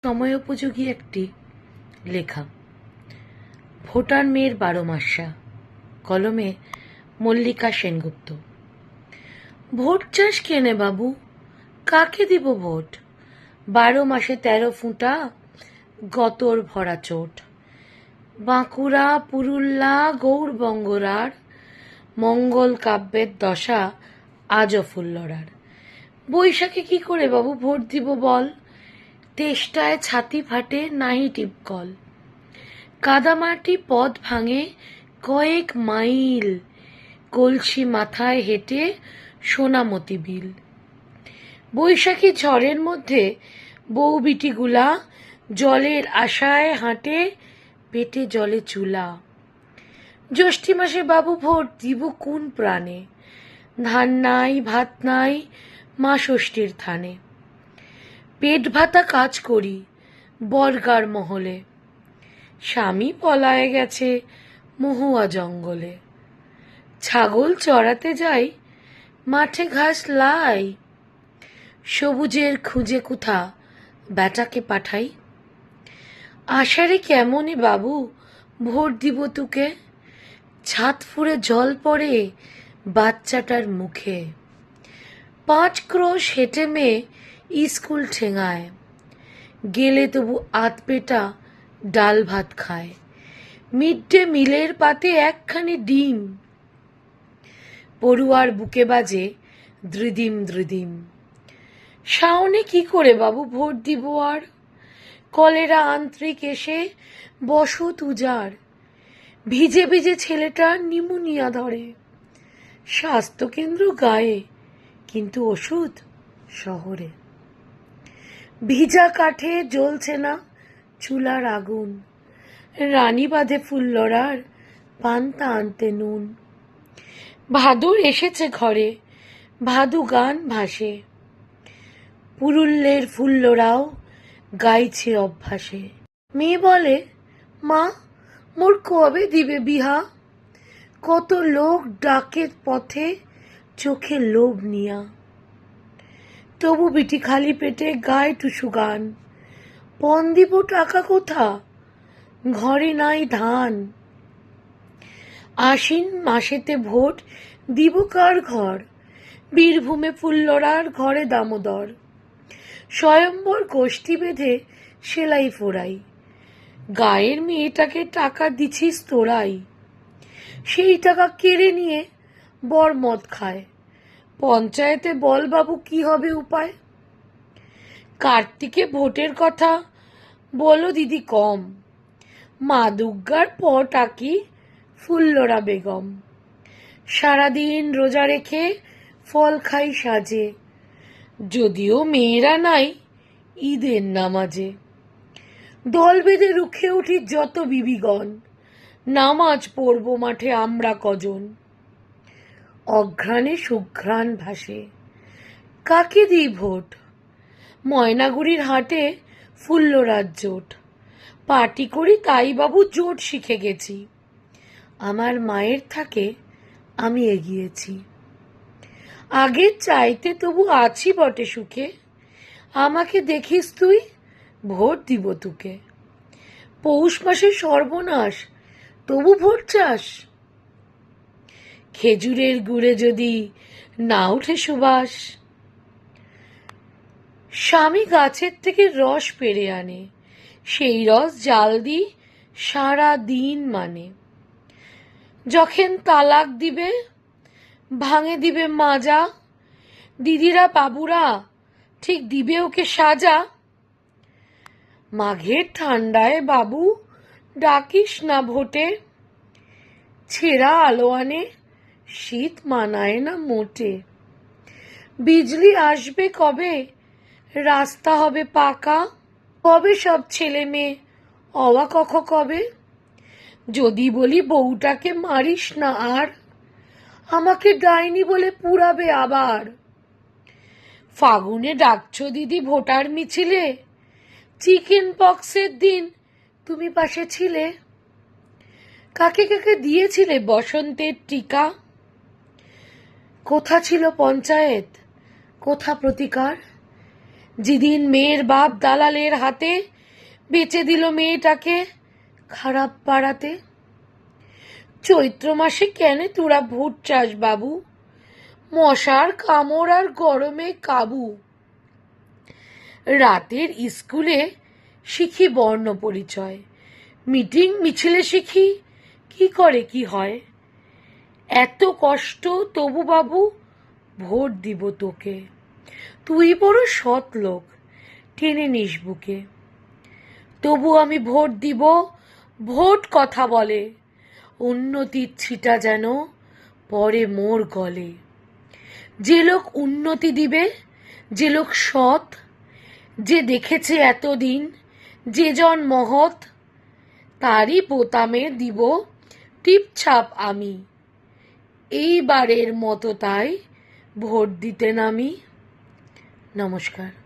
সময়োপযোগী একটি লেখা। ভোটার মেয়ের 12 মাসা, কলমে মল্লিকা সেনগুপ্ত। ভোট চাস কেনে বাবু, কাকে দিব ভোট? 12 মাসে 13 ফুটা, গতর ভরা চোট। বাঁকুড়া পুরুল্লা গৌরবঙ্গরার, মঙ্গল কাব্যের দশা আজও ফুল্লরার। বৈশাখে কি করে বাবু ভোট দিব বল? তেষ্টায় ছাতি ফাটে নাহি টিপকল। কাদামাটি পথ ভাঙে কয়েক মাইল, কলসি মাথায় হেঁটে সোনামতি বিল। বৈশাখী ঝড়ের মধ্যে বউ বিটিগুলা জলের আশায় হাঁটে, পেটে জলে চুলা। জ্যৈষ্ঠী মাসে বাবু ভোট দিব কোন প্রাণে? ধান নাই ভাত নাই মা ষষ্ঠীর থানে। পেট ভাতা কাজ করি বর্গার মহলে, স্বামী পলায়ে গেছে মহুয়া জঙ্গলে। ছাগল চড়াতে যাই মাঠে ঘাস লাই, সবুজের খুঁজে কোথা বেটাকে পাঠাই। আষাঢ়ে কেমনে বাবু ভোট দিব তুকে? ছাদ ফুঁড়ে জল পড়ে বাচ্চাটার মুখে। 5 ক্রোশ হেঁটে মেয়ে স্কুল ঠেঙায়, গেলে তবু আধ পেটা ডাল ভাত খায়। মিড ডে মিলের পাতে একখানি ডিম, পড়ুয়ার বুকে বাজে দ্রিদিম দ্রিদিম। শাওনে কি করে বাবু ভোট দিব আর? কলেরা আন্ত্রিক এসে বসত উজাড়, ভিজে ভিজে ছেলেটার নিমোনিয়া ধরে। স্বাস্থ্যকেন্দ্র গায়ে, কিন্তু ওষুধ শহরে। ভিজা কাঠে জ্বলছে না চুলার আগুন, রানী বাঁধে ফুল্লরার পান্তা আনতে নুন। ভাদুর এসেছে ঘরে, ভাদু গান ভাসে, পুরুল্লের ফুল্লরাও গাইছে অভ্যাসে। মেয়ে বলে, মা মোর কবে দিবে বিহা? কত লোক ডাকে পথে চোখে লোভ নিয়া। তবু বিটি খালি পেটে গায়ে টুসু গান, পণ দিব টাকা কোথা, ঘরে নাই ধান। আশ্বিন মাসেতে ভোট দিব কার ঘর? বীরভূমে ফুল্লরার ঘরে দামোদর। স্বয়ম্বর গোষ্ঠী বেঁধে সেলাই ফোড়াই, গায়ের মেয়েটাকে টাকা দিছিস তোরাই। সেই টাকা কেড়ে নিয়ে বর মদ খায়। পঞ্চায়েতে বল বাবু কি হবে উপায়? কার্তিকে ভোটের কথা বলো দিদি কম, মা দুর্গার পটাকি ফুল্লরা বেগম। সারাদিন রোজা রেখে ফল খাই সাজে, যদিও মেয়েরা নাই ঈদের নামাজে। দল বেঁধে রুখে উঠি যত বিবিগণ, নামাজ পড়ব মাঠে আমরা কজন। অঘ্রাণে সুঘ্রাণ ভাসে, কাকে দিই ভোট? ময়নাগুড়ির হাটে ফুল্লরার জোট, পার্টি করি তাই বাবু জোট শিখে গেছি। আমার মায়ের থাকে আমি এগিয়েছি, আগের চাইতে তবু আছি বটে সুখে। আমাকে দেখিস তুই, ভোট দিব তুকে। পৌষ মাসে সর্বনাশ, তবু ভোট চাস? খেজুরের গুড়ে যদি না উঠে সুবাস। স্বামী গাছের থেকে রস পেড়ে আনে, সেই রস জাল দি সারা দিন মানে। যখন তালাক দিবে ভাঙে দিবে মাজা, দিদিরা বাবুরা ঠিক দিবে ওকে সাজা। মাঘের ঠান্ডায় বাবু ডাকিস না ভোটে, ছেঁড়া আলো আনে শীত মানায় না মোটে। বিজলি আসবে কবে, রাস্তা হবে পাকা, কবে সব ছেলে মেয়ে অওয়া কখ কবে। যদি বলি বউটাকে মারিস না আর, আমাকে ডাইনি বলে পুরাবে আবার। ফাগুনে ডাকছ দিদি ভোটার মিছিলে, চিকেন পক্সের দিন তুমি পাশে ছিলে। কাকে কাকে দিয়েছিলে বসন্তের টিকা? কোথা ছিল পঞ্চায়েত, কোথা প্রতিকার? যেদিন মেয়ের বাপ দালালের হাতে বেচে দিল মেয়েটাকে খারাপ পাড়াতে। চৈত্র মাসে কেন তোরা ভোট চাস বাবু, মশার কামড় আর গরমে কাবু। রাতের স্কুলে শিখি বর্ণ পরিচয়, মিটিং মিছিলে শিখি কি করে কি হয়। এত কষ্ট তবু বাবু ভোট দিব তোকে, তুই বড় সৎ লোক টেনে নিস বুকে। তবু আমি ভোট দিব, ভোট কথা বলে, উন্নতির ছিটা যেন পরে মোর গলে। যে লোক উন্নতি দিবে, যে লোক সৎ, যে দেখেছে এতদিন যে জন মহৎ, তারই বোতামে দিব টিপছাপ আমি। এইবারের মতো তাই ভোট দিতে নামি। নমস্কার।